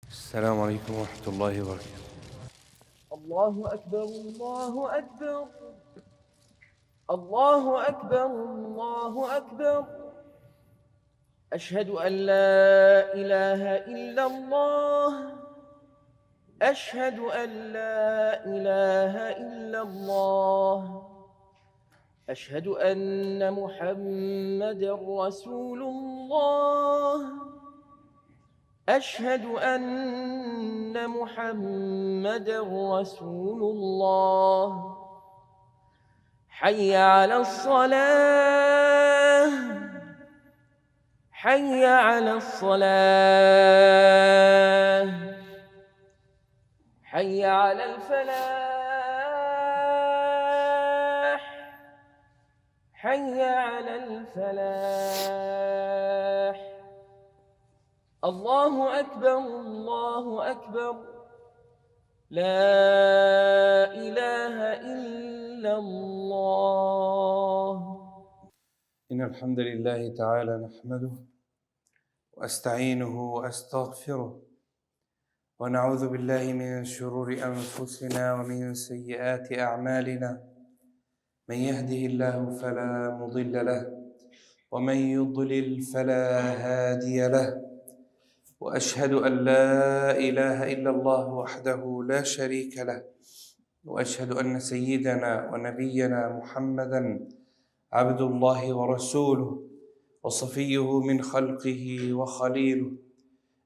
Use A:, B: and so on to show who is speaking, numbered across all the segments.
A: السلام عليكم ورحمة الله وبركاته.
B: الله أكبر الله أكبر الله أكبر الله أكبر أشهد أن لا إله إلا الله أشهد أن لا إله إلا الله أشهد أن محمدًا رسول الله أشهد أن محمدًا رسول الله حي على الصلاة حي على الصلاة حي على الفلاح حي على الفلاح الله أكبر الله أكبر لا إله إلا الله.
A: إن الحمد لله تعالى نحمده وأستعينه وأستغفره ونعوذ بالله من شرور أنفسنا ومن سيئات أعمالنا. من يهده الله فلا مضل له ومن يضلل فلا هادي له، وأشهد أن لا إله إلا الله وحده لا شريك له، وأشهد أن سيدنا ونبينا محمدًا عبد الله ورسوله وصفيه من خلقه وخليله.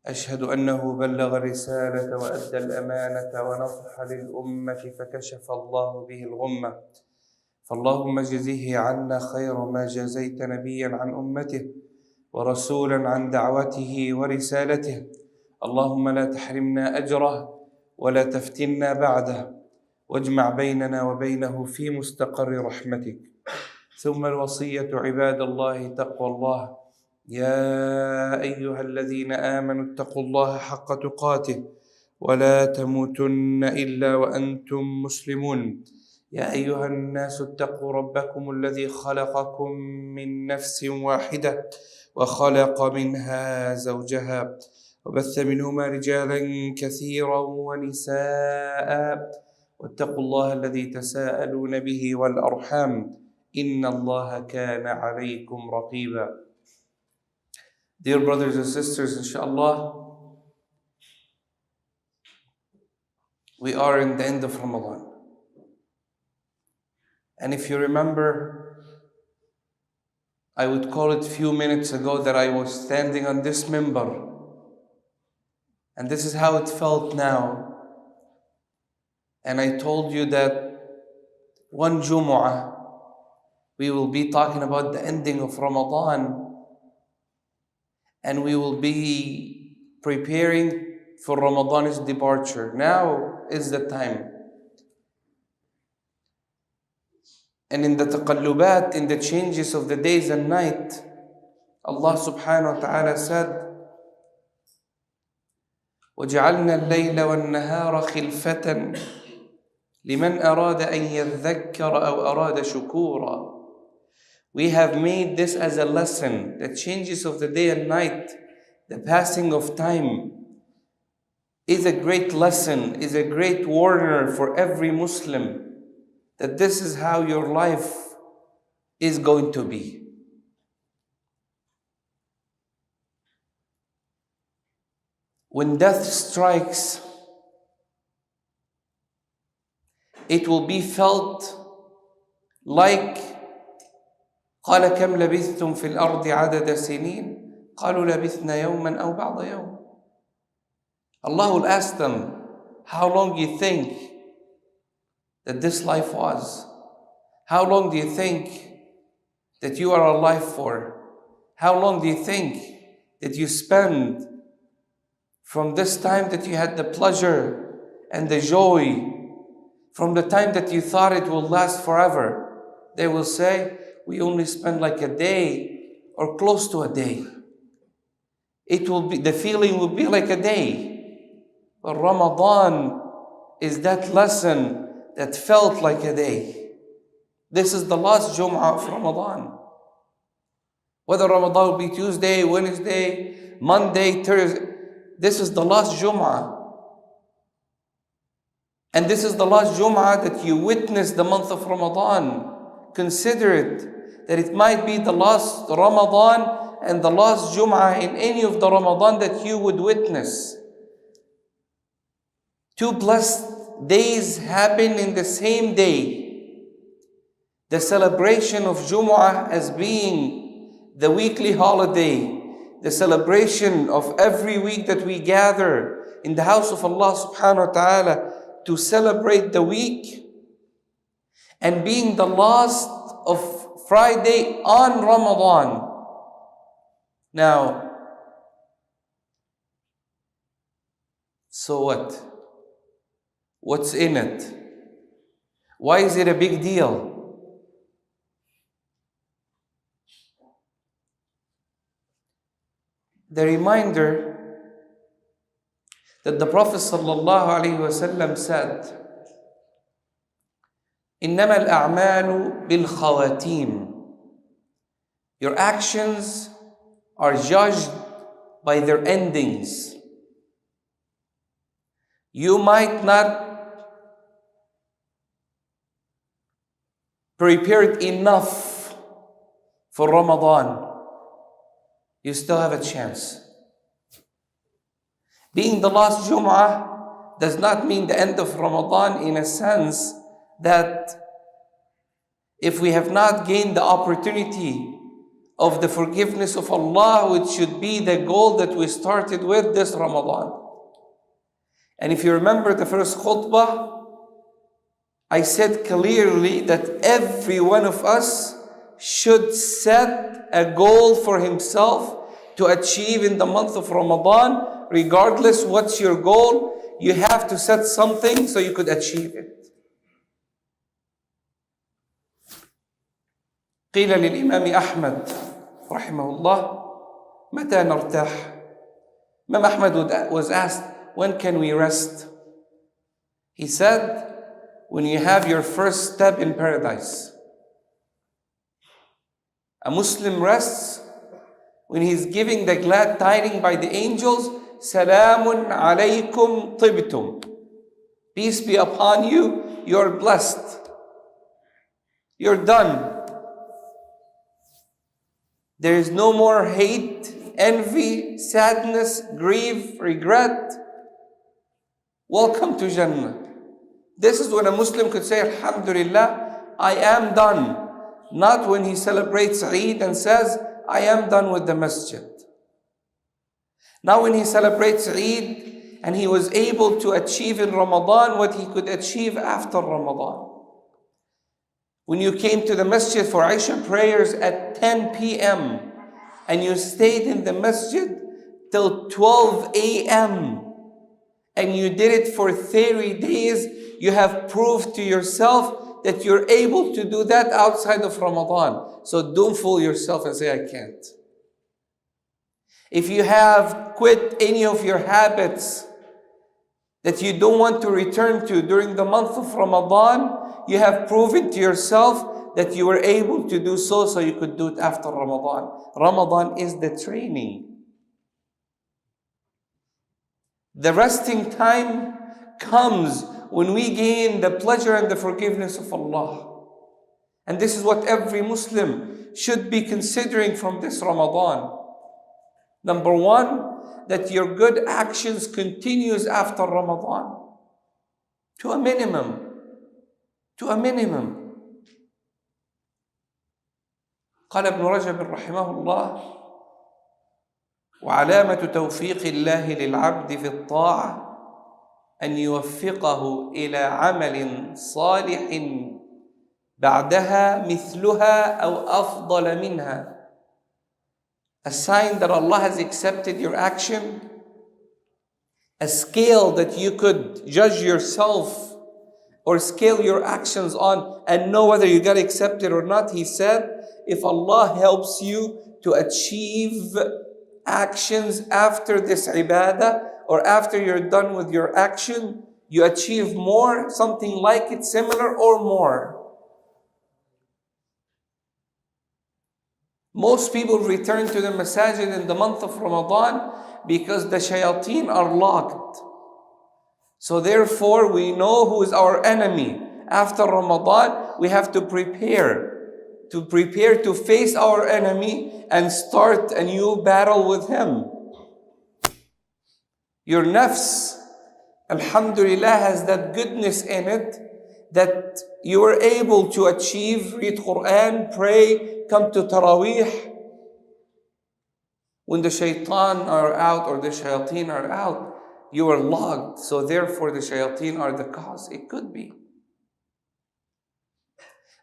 A: أشهد أنه بلغ الرسالة وأدى الأمانة ونصح للأمة فكشف الله به الغمة، فاللهم اجزه عنا خير ما جزيت نبيا عن أمته ورسولا عن دعوته ورسالته. اللهم لا تحرمنا أجره ولا تفتنا بعده، واجمع بيننا وبينه في مستقر رحمتك. ثم الوصية عباد الله تقوى الله. يا أيها الذين آمنوا اتقوا الله حق تقاته ولا تموتن إلا وأنتم مسلمون. يا أيها الناس اتقوا ربكم الذي خلقكم من نفس واحدة وخلق منها زوجها وبث منهما رجالا كثيرا ونساء، واتقوا الله الذي تساءلون به والأرحام إن الله كان عليكم رقيبا. Dear brothers and sisters, inshallah, we are in the end of Ramadan. And if you remember, I would call it a few minutes ago that I was standing on this minbar, and this is how it felt now. And I told you that one Jumu'ah we will be talking about the ending of Ramadan, and we will be preparing for Ramadan's departure. Now is the time. And in the taqallubat, in the changes of the days and night, Allah subhanahu wa ta'ala said, وَجَعَلْنَا اللَّيْلَ وَالنَّهَارَ خِلْفَةً لِمَنْ أَرَادَ أَنْ يَذَّكَّرَ أَوْ أَرَادَ شُكُورًا. We have made this as a lesson. The changes of the day and night, the passing of time, is a great lesson, is a great warner for every Muslim that this is how your life is going to be. When death strikes, it will be felt like قال كم لبثتم في الأرض عدد سنين قالوا لبثنا يوما أو بعض يوم. Allah will ask them, how long do you think that this life was? How long do you think that you are alive for? How long do you think that you spend from this time that you had the pleasure and the joy, from the time that you thought it will last forever? They will say, we only spend like a day or close to a day. It will be, the feeling will be like a day. But Ramadan is that lesson that felt like a day. This is the last Jum'ah of Ramadan. Whether Ramadan will be Tuesday, Wednesday, Monday, Thursday, This is the last Jum'ah. And this is the last Jum'ah that you witness the month of Ramadan. Consider it, that it might be the last Ramadan and the last Jum'ah in any of the Ramadan that you would witness. Two blessed days happen in the same day. The celebration of Jumu'ah as being the weekly holiday, the celebration of every week that we gather in the house of Allah subhanahu wa ta'ala to celebrate the week, and being the last of Friday on Ramadan. Now, so what? What's in it? Why is it a big deal? The reminder that the Prophet ﷺ said, إِنَّمَا الْأَعْمَالُ بِالْخَوَاتِيمِ. Your actions are judged by their endings. You might not prepared enough for Ramadan. You still have a chance. Being the last Jum'ah does not mean the end of Ramadan, in a sense that if we have not gained the opportunity of the forgiveness of Allah, which should be the goal that we started with this Ramadan. And if you remember the first khutbah, I said clearly that every one of us should set a goal for himself to achieve in the month of Ramadan. Regardless what's your goal, you have to set something so you could achieve it. قيل للإمام أحمد رحمه الله متى نرتاح؟ Imam Ahmad was asked, when can we rest? He said, when you have your first step in paradise. A Muslim rests when he's giving the glad tidings by the angels, Salamun alaykum tibtum. Peace be upon you, you're blessed. You're done. There is no more hate, envy, sadness, grief, regret. Welcome to Jannah. This is when a Muslim could say, Alhamdulillah, I am done. Not when he celebrates Eid and says, I am done with the masjid. Now when he celebrates Eid and he was able to achieve in Ramadan what he could achieve after Ramadan. When you came to the masjid for Isha prayers at 10 p.m. and you stayed in the masjid till 12 a.m. and you did it for 30 days, you have proved to yourself that you're able to do that outside of Ramadan. So don't fool yourself and say, I can't. If you have quit any of your habits that you don't want to return to during the month of Ramadan, you have proven to yourself that you were able to do so you could do it after Ramadan. Ramadan is the training. The resting time comes when we gain the pleasure and the forgiveness of Allah. And this is what every Muslim should be considering from this Ramadan. Number one, that your good actions continues after Ramadan. To a minimum. To a minimum. قال ابن رجب رحمه الله وعلامة توفيق الله للعبد في الطاعة أن يوفقه إلى عمل صالح بعدها مثلها أو أفضل منها. A sign that Allah has accepted your action, a scale that you could judge yourself or scale your actions on and know whether you got accepted or not. He said, if Allah helps you to achieve actions after this ibadah, or after you're done with your action, you achieve more, something like it, similar or more. Most people return to the masajid in the month of Ramadan because the shayateen are locked. So therefore, we know who is our enemy. After Ramadan, we have to prepare to face our enemy and start a new battle with him. Your nafs, alhamdulillah, has that goodness in it that you are able to achieve, read Quran, pray, come to Taraweeh. When the shaitan are out or the shayateen are out, you are logged. So therefore the shayateen are the cause. It could be.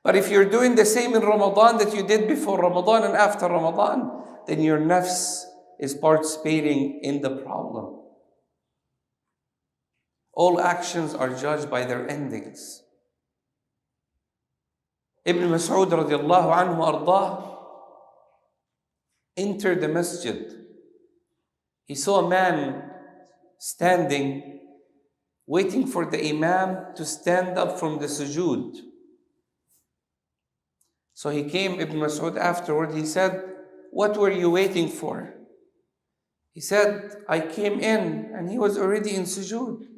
A: But if you're doing the same in Ramadan that you did before Ramadan and after Ramadan, then your nafs is participating in the problem. All actions are judged by their endings. Ibn Mas'ud radiallahu anhu ardah entered the masjid. He saw a man standing, waiting for the imam to stand up from the sujood. So he came, Ibn Mas'ud, afterward. He said, "What were you waiting for?" He said, "I came in and he was already in sujood.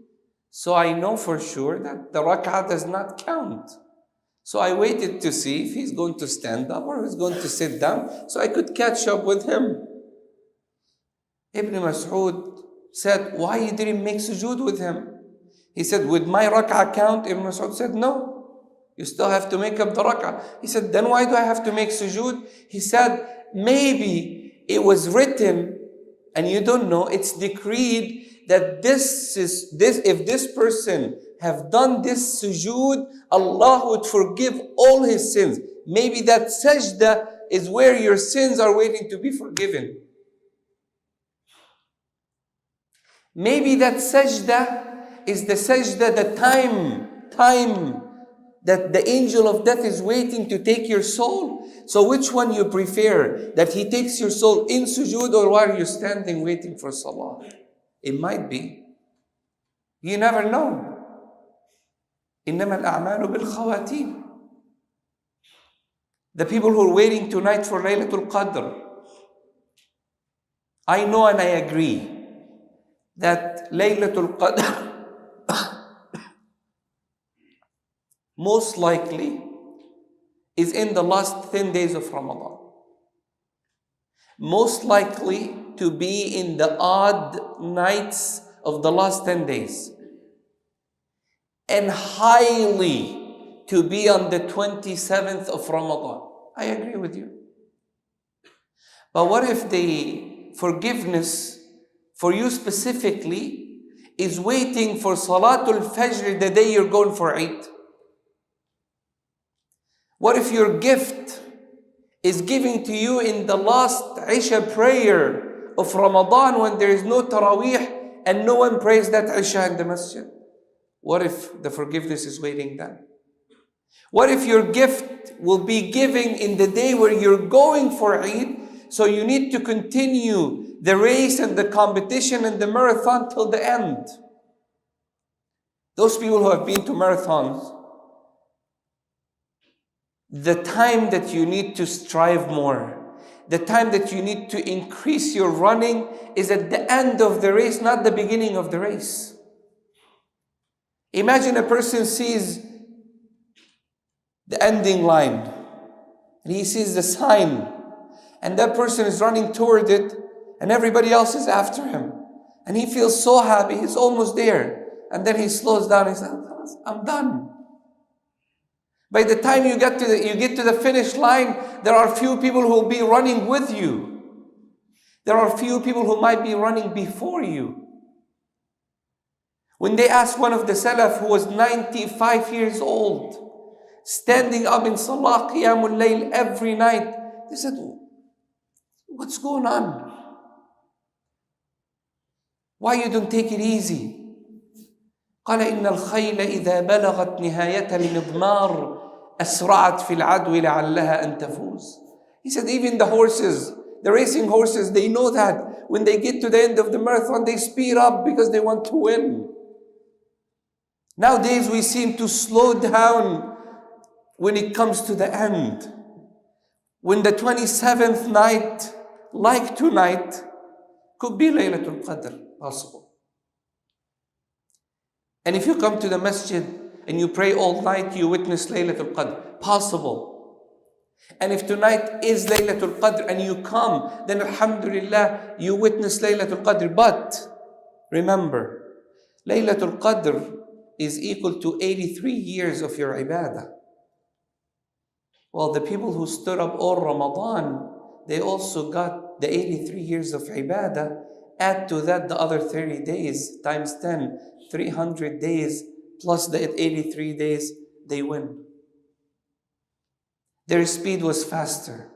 A: So I know for sure that the rak'ah does not count. So I waited to see if he's going to stand up or he's going to sit down so I could catch up with him." Ibn Mas'ud said, "Why you didn't make sujood with him?" He said, "With my rak'ah count?" Ibn Mas'ud said, "No. You still have to make up the rak'ah." He said, "Then why do I have to make sujood?" He said, "Maybe it was written and you don't know, it's decreed that if this person have done this sujood, Allah would forgive all his sins. Maybe that sajda is where your sins are waiting to be forgiven. Maybe that sajda is the sajda, the time that the angel of death is waiting to take your soul. So which one you prefer? That he takes your soul in sujood or while you're standing waiting for salah?" It might be. You never know. إِنَّمَا الْأَعْمَالُ بِالْخَوَاتِيمِ. The people who are waiting tonight for Lailatul Qadr, I know and I agree that Lailatul Qadr most likely is in the last 10 days of Ramadan. Most likely to be in the odd nights of the last 10 days. And highly to be on the 27th of Ramadan. I agree with you. But what if the forgiveness for you specifically is waiting for Salatul Fajr the day you're going for Eid? What if your gift is giving to you in the last Isha prayer of Ramadan when there is no Taraweeh and no one prays that Isha in the masjid? What if the forgiveness is waiting then? What if your gift will be giving in the day where you're going for Eid, so you need to continue the race and the competition and the marathon till the end? Those people who have been to marathons, the time that you need to strive more, the time that you need to increase your running is at the end of the race, not the beginning of the race. Imagine a person sees the ending line and he sees the sign and that person is running toward it and everybody else is after him and he feels so happy, he's almost there, and then he slows down and says, "I'm done." By the time you get to the finish line, there are few people who will be running with you. There are few people who might be running before you. When they asked one of the Salaf who was 95 years old, standing up in Salah Qiyamul Layl every night, they said, "What's going on? Why you don't take it easy?" قال إن الخيل إذا بلغت نهاية المضمار أسرعت في العدو لعلها أن تفوز. He said even the horses, the racing horses, they know that when they get to the end of the marathon, they speed up because they want to win. Nowadays we seem to slow down when it comes to the end. when the 27th night, like tonight, could be Lailatul Qadr, possible. And if you come to the masjid and you pray all night, you witness Lailatul Qadr, possible. And if tonight is Lailatul Qadr and you come, then alhamdulillah, you witness Lailatul Qadr. But remember, Lailatul Qadr is equal to 83 years of your ibadah. Well, the people who stood up all Ramadan, they also got the 83 years of ibadah. Add to that the other 30 days times 10, 300 days plus the 83 days, they win. Their speed was faster.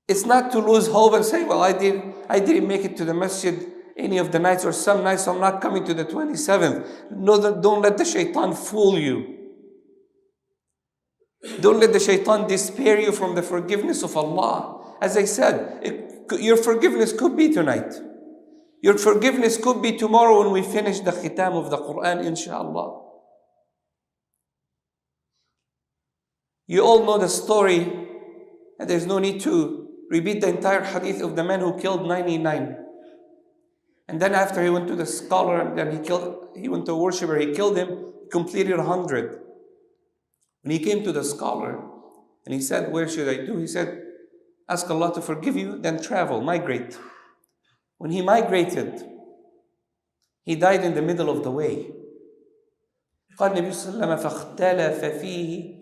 A: It's not to lose hope and say, well, I didn't make it to the masjid any of the nights, or some nights I'm not coming to the 27th. No, don't let the shaitan fool you. Don't let the shaitan despair you from the forgiveness of Allah. As I said, your forgiveness could be tonight. Your forgiveness could be tomorrow when we finish the khitam of the Quran, inshallah. You all know the story, and there's no need to repeat the entire hadith of the man who killed 99. And then after he went to the scholar, and then he went to a worshiper, he killed him, completed 100. When he came to the scholar, and he said, what should I do? He said, ask Allah to forgive you, then travel, migrate. When he migrated, he died in the middle of the way. قال النبي صلى الله عليه وسلم فاختلف فيه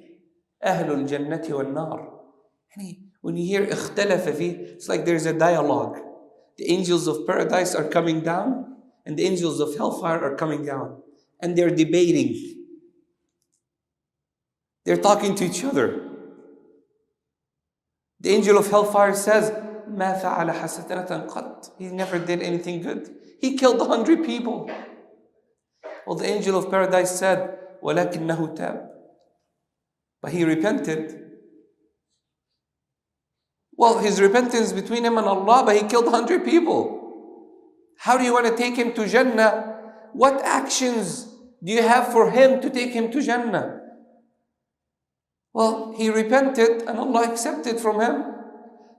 A: أهل الجنة والنار. When you hear اختلف فيه, it's like there's a dialogue. The angels of paradise are coming down, and the angels of hellfire are coming down. And they're debating. They're talking to each other. The angel of hellfire says, ما فعل حسنة قط. He never did anything good. He killed 100 people. Well, the angel of paradise said, ولكنه تاب. But he repented. Well, his repentance between him and Allah, but he killed 100 people. How do you want to take him to Jannah? What actions do you have for him to take him to Jannah? Well, he repented and Allah accepted from him.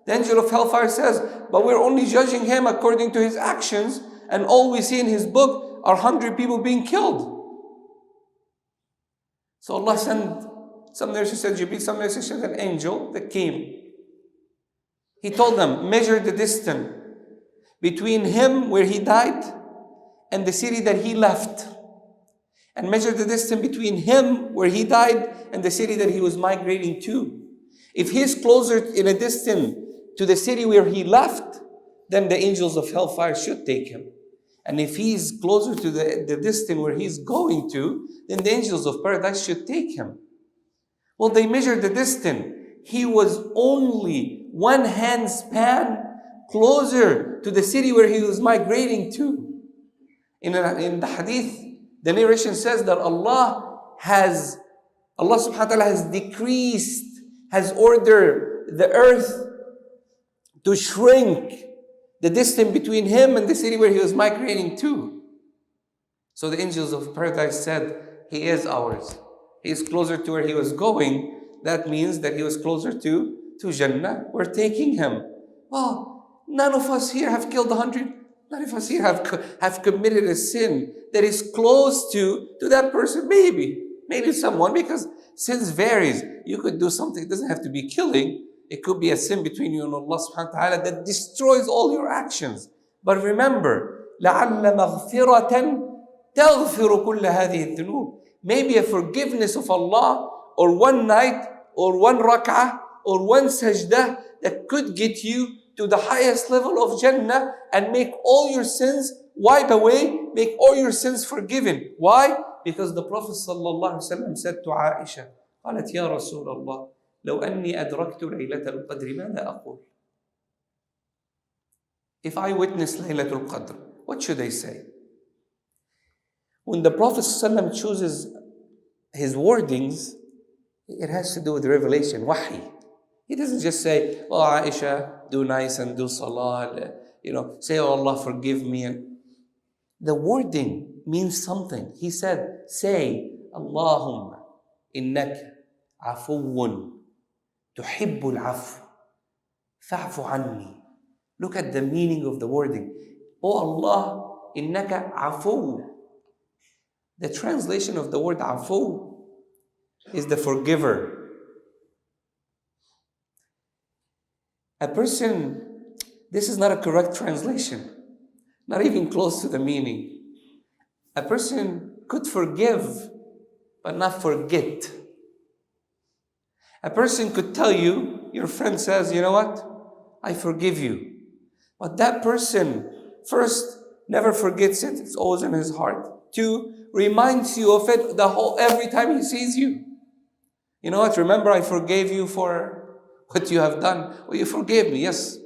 A: The angel of hellfire says, but we're only judging him according to his actions, and all we see in his book are 100 people being killed. So Allah sent, some nurses said Jibreel, some nurses said an angel that came. He told them, measure the distance between him where he died and the city that he left. And measure the distance between him where he died and the city that he was migrating to. If he's closer in a distance to the city where he left, then the angels of hellfire should take him. And if he's closer to the distance where he's going to, then the angels of paradise should take him. Well, they measured the distance. He was only one hand span closer to the city where he was migrating to. In the hadith, the narration says that Allah subhanahu wa ta'ala has decreased, has ordered the earth to shrink the distance between him and the city where he was migrating to. So the angels of paradise said, he is ours. He is closer to where he was going. That means that he was closer to Jannah. We're taking him. Well, none of us here have killed 100. None of us here have committed a sin that is close to that person. Maybe someone, because sins varies. You could do something, it doesn't have to be killing. It could be a sin between you and Allah subhanahu wa ta'ala that destroys all your actions. But remember, لَعَلَّ مَغْفِرَةً تَغْفِرُ كُلَّ هَذِهِ الذُّنُوبِ. Maybe a forgiveness of Allah, or one night, or one rak'ah, or one sajdah that could get you to the highest level of Jannah and make all your sins wipe away, make all your sins forgiven. Why? Because the Prophet ﷺ said to Aisha, قالت يا رسول الله لو أني أدركت ليلة القدر ماذا أقول? If I witness Lailatul Qadr, what should I say? When the Prophet ﷺ chooses his wordings, it has to do with revelation, wahi. He doesn't just say, oh Aisha, do nice and do salah, say, oh Allah, forgive me. And the wording means something. He said, say, Allahumma innaka afuwun تحب العفو فاعف عني. Look at the meaning of the wording. Oh Allah, innaka afu. The translation of the word afu is the forgiver. A person, this is not a correct translation, not even close to the meaning. A person could forgive, but not forget. A person could tell you, your friend says, you know what? I forgive you. But that person, first, never forgets it. It's always in his heart. Two, reminds you of it every time he sees you. You know what? Remember, I forgave you for what you have done. Well, you forgave me. Yes.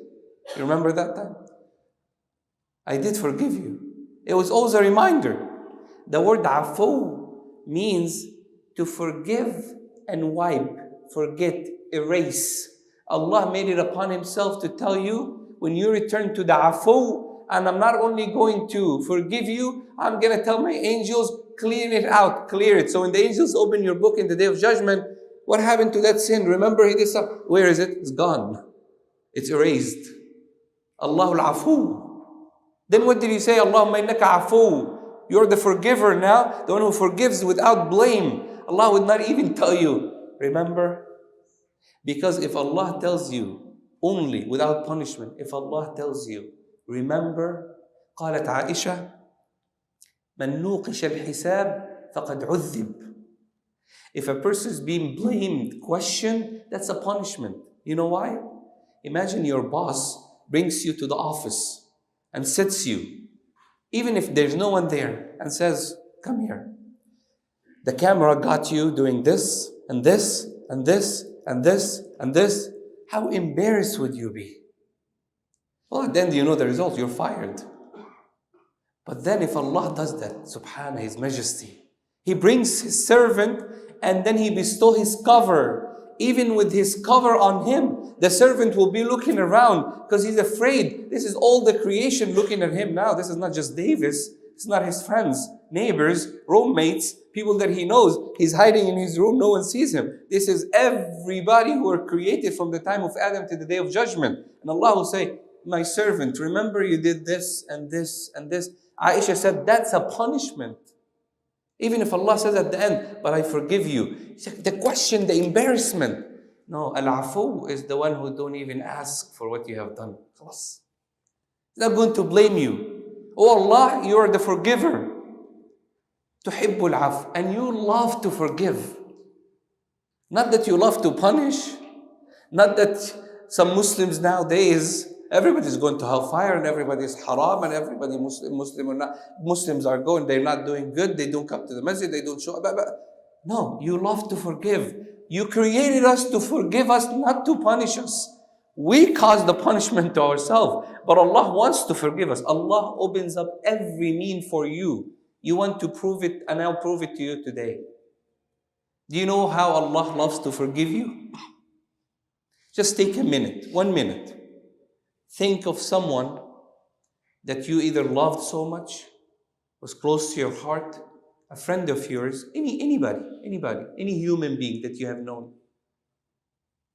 A: You remember that time? I did forgive you. It was always a reminder. The word afu means to forgive and wipe, forget, erase. Allah made it upon Himself to tell you, when you return to the afu, and I'm not only going to forgive you, I'm going to tell my angels, clean it out, clear it. So when the angels open your book in the Day of Judgment, what happened to that sin? Remember, he did something. Where is it? It's gone. It's erased. Allahul Afu. Then what did he say? Allahumma innaka afu. You're the forgiver now, the one who forgives without blame. Allah would not even tell you, remember? Because if Allah tells you only without punishment, if Allah tells you, remember, قالت عائشة من نوقش الحساب فقد عذب. If a person is being blamed, questioned, that's a punishment. You know why? Imagine your boss brings you to the office and sits you, even if there's no one there, and says, come here. The camera got you doing this, and this, and this, and this, and this. How embarrassed would you be? Well, then you know the result, you're fired. But then if Allah does that, subhanAllah, His Majesty, He brings His servant and then He bestows His cover. Even with His cover on him, the servant will be looking around because he's afraid. This is all the creation looking at him now. This is not just Davis. It's not his friends, neighbors, roommates, people that he knows. He's hiding in his room. No one sees him. This is everybody who are created from the time of Adam to the Day of Judgment. And Allah will say, my servant, remember you did this and this and this. Aisha said, that's a punishment. Even if Allah says at the end, but I forgive you. The question, the embarrassment. No, al-afu is the one who don't even ask for what you have done. He's not going to blame you. Oh Allah, you are the forgiver. Tuhibbul af, and you love to forgive. Not that you love to punish. Not that some Muslims nowadays, everybody's going to hellfire and everybody's haram and everybody Muslim or not. Muslims are going, they're not doing good, they don't come to the masjid, they don't show up. No, you love to forgive. You created us to forgive us, not to punish us. We cause the punishment to ourselves, but Allah wants to forgive us. Allah opens up every mean for you. You want to prove it, and I'll prove it to you today. Do you know how Allah loves to forgive you? Just take a minute, 1 minute. Think of someone that you either loved so much, was close to your heart, a friend of yours, anybody, any human being that you have known.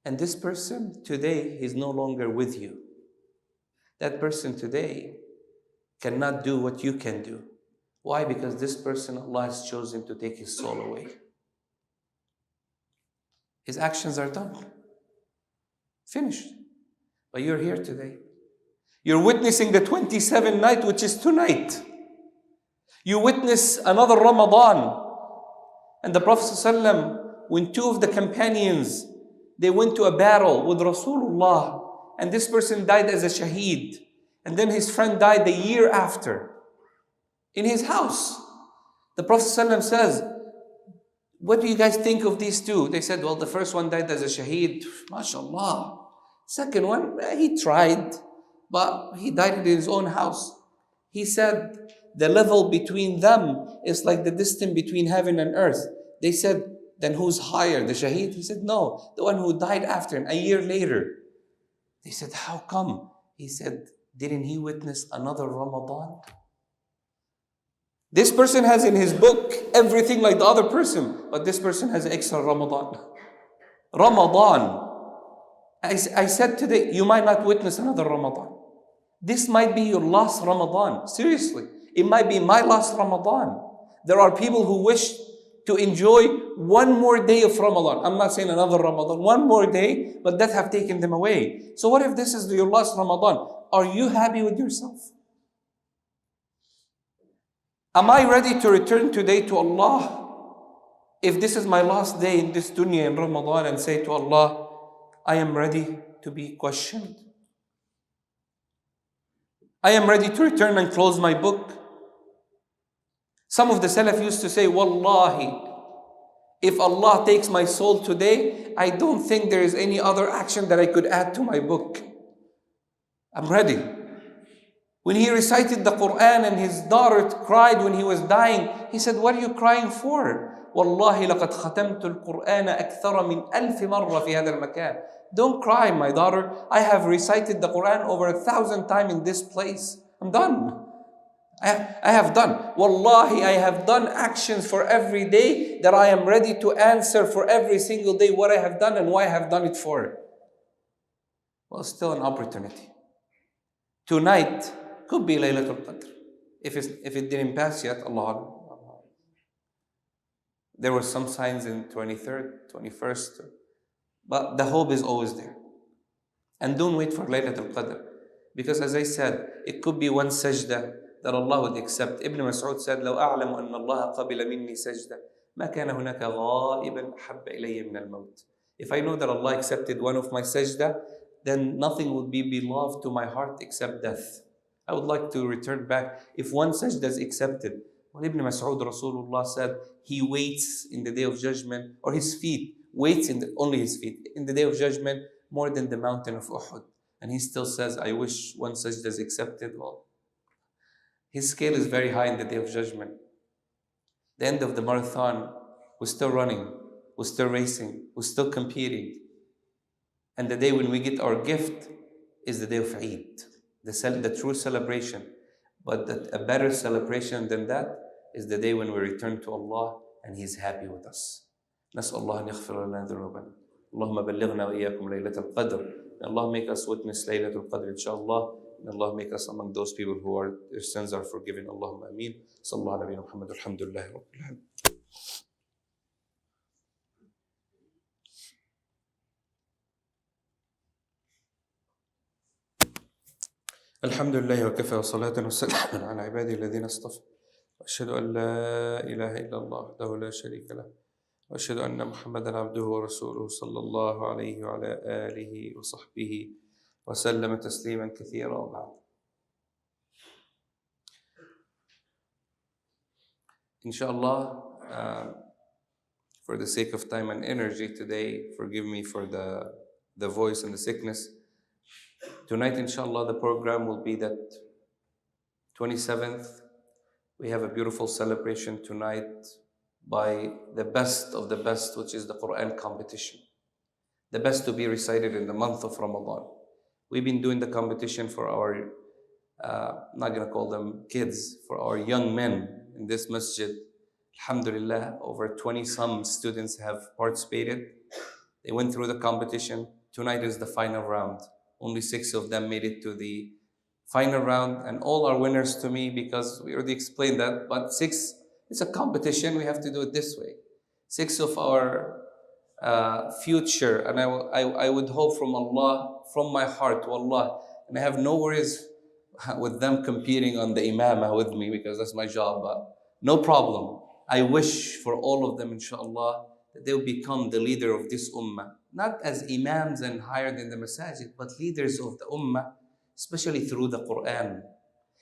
A: And this person today is no longer with you. That person today cannot do what you can do. Why? Because this person, Allah has chosen to take his soul away. His actions are done. Finished. But you're here today. You're witnessing the 27th night, which is tonight. You witness another Ramadan. And the Prophet ﷺ, when two of the companions, they went to a battle with Rasulullah, and this person died as a shaheed. And then his friend died the year after in his house. The Prophet ﷺ says, what do you guys think of these two? They said, well, the first one died as a shaheed. MashaAllah. Second one, he tried, but he died in his own house. He said, the level between them is like the distance between heaven and earth. They said, then who's higher, the shaheed? He said, no, the one who died after him, a year later. They said, how come? He said, didn't he witness another Ramadan? This person has in his book everything like the other person, but this person has extra Ramadan. Ramadan. I said today, you might not witness another Ramadan. This might be your last Ramadan. Seriously. It might be my last Ramadan. There are people who wish to enjoy one more day of Ramadan. I'm not saying another Ramadan, one more day, but that have taken them away. So what if this is your last Ramadan? Are you happy with yourself? Am I ready to return today to Allah? If this is my last day in this dunya in Ramadan, and say to Allah, I am ready to be questioned. I am ready to return and close my book. Some of the Salaf used to say, Wallahi, if Allah takes my soul today, I don't think there is any other action that I could add to my book. I'm ready. When he recited the Quran and his daughter cried when he was dying, he said, what are you crying for? Wallahi laqad khatamtu al-Quran akthara min 1,000 marra fi hadha al-makan. Don't cry, my daughter. I have recited the Quran over 1,000 times in this place. I'm done. I have done. Wallahi, I have done actions for every day that I am ready to answer for every single day what I have done and why I have done it for. Well, still an opportunity. Tonight could be Lailatul Qadr. If it didn't pass yet, Allah. There were some signs in 23rd, 21st, but the hope is always there. And don't wait for Lailatul Qadr. Because as I said, it could be one sajda that Allah would accept. Ibn Mas'ud said, لو أعلم أن الله قبل مني سجدة ما كان هناك غائبا أحب إلي من الموت. If I know that Allah accepted one of my sajda, then nothing would be beloved to my heart except death. I would like to return back. If one sajda is accepted, well, Ibn Mas'ud Rasulullah said, he waits in the day of judgment, or his feet, waits only his feet, in the day of judgment more than the mountain of Uhud. And he still says, I wish one sajda is accepted. Well, his scale is very high in the day of judgment. The end of the marathon, we're still running, we're still racing, we're still competing. And the day when we get our gift is the day of Eid, the true celebration. But a better celebration than that is the day when we return to Allah and He's happy with us. نسأل الله أن يغفر لنا ذنوبنا. اللهم بلغنا وإياكم ليلة القدر. May Allah make us witness Lailatul Qadr, inshallah. May Allah make us among those people who their sins are forgiven. Allahumma ameen. Sallallahu alayhi wa Muhammad. Alhamdulillah. Rabbil alamin. الحمد لله وكفى وصلاة وسلاما على عباده الذين اصطفى وأشهد أن لا إله إلا الله وحده لا شريك له وأشهد أن محمدا عبده ورسوله صلى الله عليه وعلى آله وصحبه وسلم تسليما كثيرا وبعد. Inshallah, for the sake of time and energy today, forgive me for the voice and the sickness. Tonight, inshallah, the program will be that 27th. We have a beautiful celebration tonight by the best of the best, which is the Quran competition. The best to be recited in the month of Ramadan. We've been doing the competition for our, I'm not going to call them kids, for our young men in this masjid. Alhamdulillah, over 20-some students have participated. They went through the competition. Tonight is the final round. Only 6 of them made it to the final round, and all are winners to me because we already explained that. But 6, it's a competition. We have to do it this way. 6 of our future, and I would hope from Allah, from my heart to Allah, and I have no worries with them competing on the imamah with me because that's my job. But no problem. I wish for all of them, inshallah, that they will become the leader of this ummah. Not as imams and hired in the masajid, but leaders of the ummah, especially through the Quran.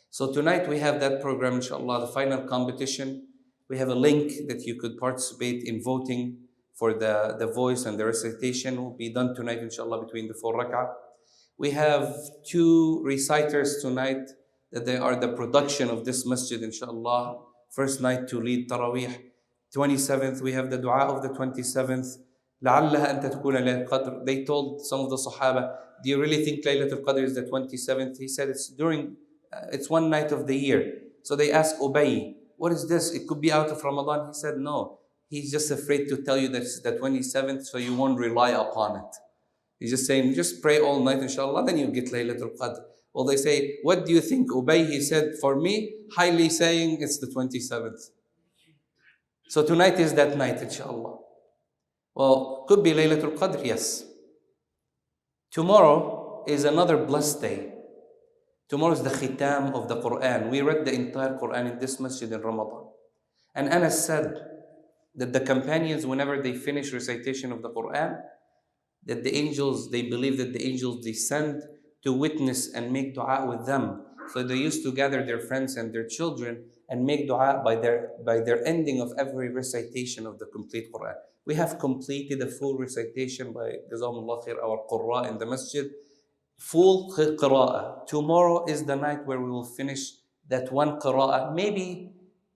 A: So tonight we have that program, inshallah, the final competition. We have a link that you could participate in voting for the voice, and the recitation will be done tonight, inshallah, between the 4 rak'ah. We have 2 reciters tonight that they are the production of this masjid, inshallah. First night to lead Taraweeh. 27th, we have the dua of the 27th. لعلها أن تكون ليلة القدر. They told some of the Sahaba, do you really think Lailatul Qadr is the 27th? He said it's one night of the year. So they asked Ubay, what is this? It could be out of Ramadan. He said, no. He's just afraid to tell you that it's the 27th so you won't rely upon it. He's just saying, just pray all night, inshallah, then you get Laylatul Qadr. Well, they say, what do you think? Ubay, he said, for me, highly saying it's the 27th. So tonight is that night, inshallah. Well, could be Laylatul Qadr, yes. Tomorrow is another blessed day. Tomorrow is the khitam of the Quran. We read the entire Quran in this masjid in Ramadan. And Anas said that the companions, whenever they finish recitation of the Quran, that the angels, they believe that the angels descend to witness and make dua with them. So they used to gather their friends and their children and make dua by their ending of every recitation of the complete Quran. We have completed a full recitation by Jazakumullah khair, our Qurra in the masjid. Full qira'ah. Tomorrow is the night where we will finish that one qira'ah. Maybe,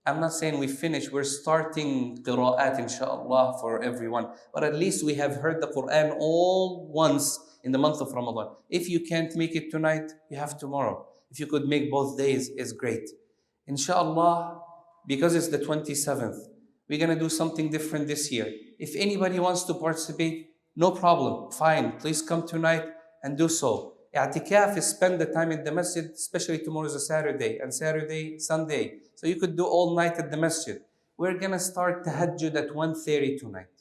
A: I'm not saying we finish, we're starting qira'at inshallah for everyone. But at least we have heard the Quran all once in the month of Ramadan. If you can't make it tonight, you have tomorrow. If you could make both days, it's great. Inshallah, because it's the 27th, we're going to do something different this year. If anybody wants to participate, no problem. Fine, please come tonight and do so. I'tikaf is spend the time in the masjid, especially tomorrow is a Saturday, and Saturday, Sunday. So you could do all night at the masjid. We're going to start tahajjud at 1:30 tonight.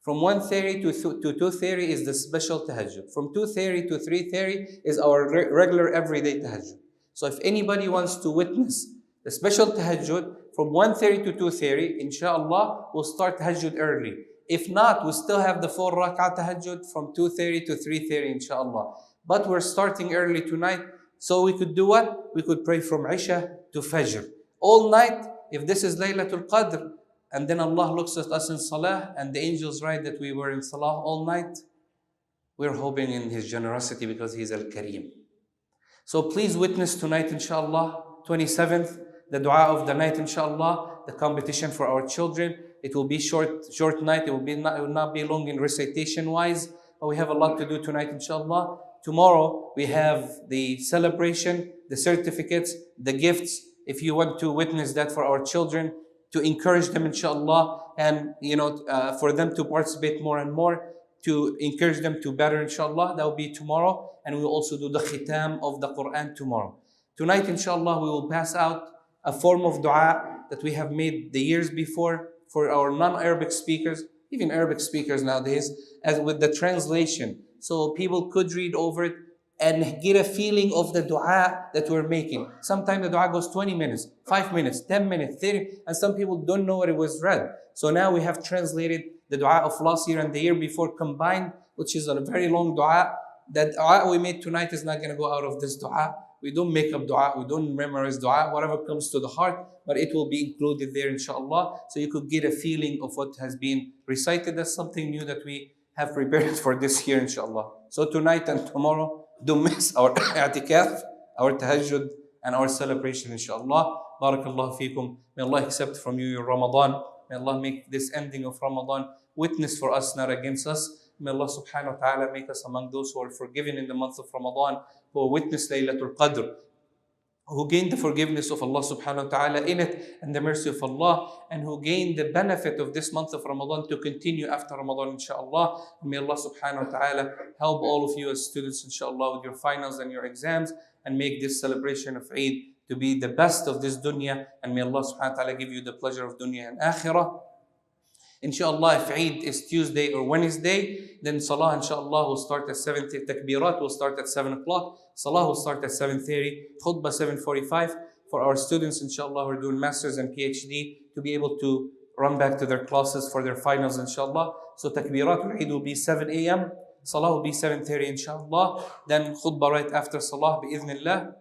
A: From 1:30 to 2:30 is the special tahajjud. From 2:30 to 3:30 is our regular everyday tahajjud. So if anybody wants to witness the special tahajjud, from 1:30 to 2:30, inshallah, we'll start tahajjud early. If not, we still have the 4 rak'ah tahajjud from 2:30 to 3:30, inshallah. But we're starting early tonight, so we could do what? We could pray from Isha to Fajr. All night, if this is Laylatul Qadr, and then Allah looks at us in Salah, and the angels write that we were in Salah all night, we're hoping in His generosity because He's Al-Kareem. So please witness tonight, inshallah, 27th, the dua of the night, inshallah, the competition for our children. It will be short night. It will not be long in recitation-wise, but we have a lot to do tonight, inshallah. Tomorrow, we have the celebration, the certificates, the gifts. If you want to witness that for our children, to encourage them, inshallah, and for them to participate more and more, to encourage them to better, inshallah, that will be tomorrow. And we will also do the khitam of the Quran tomorrow. Tonight, inshallah, we will pass out a form of dua that we have made the years before for our non-Arabic speakers, even Arabic speakers nowadays, as with the translation. So people could read over it and get a feeling of the dua that we're making. Sometimes the dua goes 20 minutes, 5 minutes, 10 minutes, 30, and some people don't know what it was read. So now we have translated the dua of last year and the year before combined, which is a very long dua. That dua we made tonight is not going to go out of this dua. We don't make up dua, we don't memorize dua, whatever comes to the heart, but it will be included there, inshallah. So you could get a feeling of what has been recited. That's something new that we have prepared for this year, inshallah. So tonight and tomorrow, don't miss our i'tikaf, our tahajjud, and our celebration, inshallah. Barakallahu feekum. May Allah accept from you your Ramadan. May Allah make this ending of Ramadan witness for us, not against us. May Allah subhanahu wa ta'ala make us among those who are forgiven in the month of Ramadan, who witness Laylatul Qadr, who gained the forgiveness of Allah subhanahu wa ta'ala in it and the mercy of Allah, and who gained the benefit of this month of Ramadan to continue after Ramadan, inshallah. And may Allah subhanahu wa ta'ala help all of you as students, inshallah, with your finals and your exams, and make this celebration of Eid to be the best of this dunya. And may Allah subhanahu wa ta'ala give you the pleasure of dunya and akhirah. Inshallah, if Eid is Tuesday or Wednesday, then Salah, inshallah, will start at 7:30. Takbirat will start at 7 o'clock. Salah will start at 7:30. Khutbah 7:45. For our students, inshallah, who are doing Masters and PhD, to be able to run back to their classes for their finals, inshallah. So Takbirat Eid will be 7 a.m. Salah will be 7:30, inshallah. Then Khutbah right after Salah, bi'idhnillah.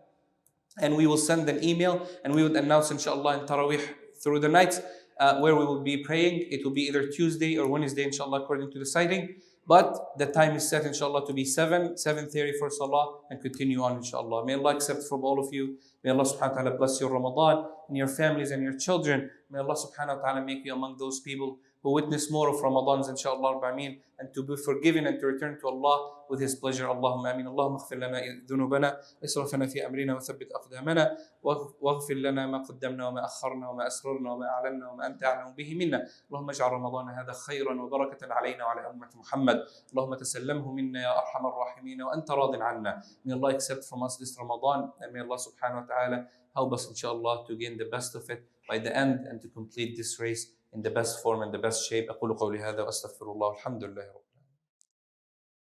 A: And we will send an email and we would announce, inshallah, in Taraweeh through the night. Where we will be praying. It will be either Tuesday or Wednesday, inshallah, according to the sighting. But the time is set, inshallah, to be 7:30 for Salah, and continue on, inshallah. May Allah accept from all of you. May Allah subhanahu wa ta'ala bless your Ramadan and your families and your children. May Allah subhanahu wa ta'ala make you among those people who witness more of Ramadans, inshallah, and to be forgiven and to return to Allah with His pleasure. Allahumma ameen. Allahumma اغفر لنا ذنوبنا وإسرافنا في أمرنا وثبت أقدامنا واغفر لنا ما قدمنا وما أخرنا وما أسررنا وما أعلنا وما أنت أعلم به منا. اللهم اجعل رمضان هذا خيرا وبركة علينا وعلى أمة محمد. اللهم تسلمه منا يا أرحم الراحمين وأنت راض عنا. May Allah accept from us this Ramadan, and may Allah subhanahu wa ta'ala help us, inshallah, to gain the best of it by the end and to complete this race in the best form and the best shape. أقول قولي هذا وأستغفر الله. الحمد لله.